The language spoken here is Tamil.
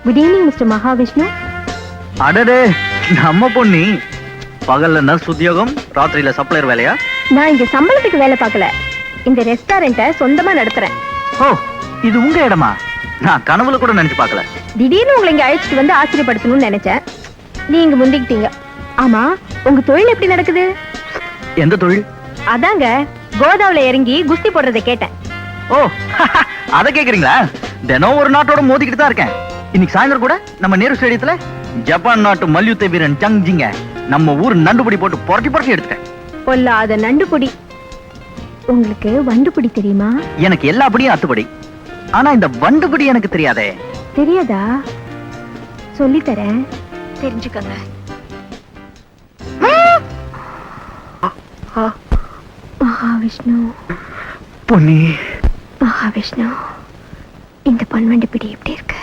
Good evening mister Mahavishnu. அடடே, நம்ம பொண்ணி பகல்ல நர்ஸ் உத்தியோகம், ராத்திரியில சப்ளையர் வேலையா? நான் இங்க சம்பளத்துக்கு வேலை பார்க்கல, இந்த ரெஸ்டாரண்ட்டை சொந்தமா நடத்துறேன். ஓ, இது உங்க இடமா? நான் கனவுல கூட நினைச்சு பார்க்கல. திடீர்னு உங்களை இங்க அழைச்சிட்டு வந்து ஆச்சரியப்படுத்தணும்னு நினைச்சேன். நீங்க முந்திக்கிட்டீங்க. ஆமா, உங்க தொழில் எப்படி நடக்குது? எந்த தொழில்? அதாங்க கோதாவில இறங்கி குஸ்தி போடுறதை கேட்டேன். ஓ, அத கேக்குறீங்களா? தினம் ஒரு நாட்டோட மோதிக்கிட்டு தான் இருக்கேன். இன்னைக்கு சாயந்தரம் கூட நம்ம நேரு ஸ்டேடியத்துல ஜப்பான் நாட்டு மல்யுத்த வீரன் சங் ஜிங்க நம்ம ஊர் நண்டுபுடி போட்டு புரட்டி எடுத்துட்டேன். பொல்லாத நண்டுபுடி. உங்களுக்கு வண்டுபுடி தெரியுமா? எனக்கு எல்லா படியும் அத்துப்படி, ஆனா இந்த வண்டுபுடி எனக்கு தெரியாதே. தெரியாதா? சொல்லித்தரேன், தெரிஞ்சுக்கங்க. மகாவிஷ்ணு பொன்னி, மகாவிஷ்ணு, இந்த பொன்வண்டு பிடி எப்படி இருக்கு?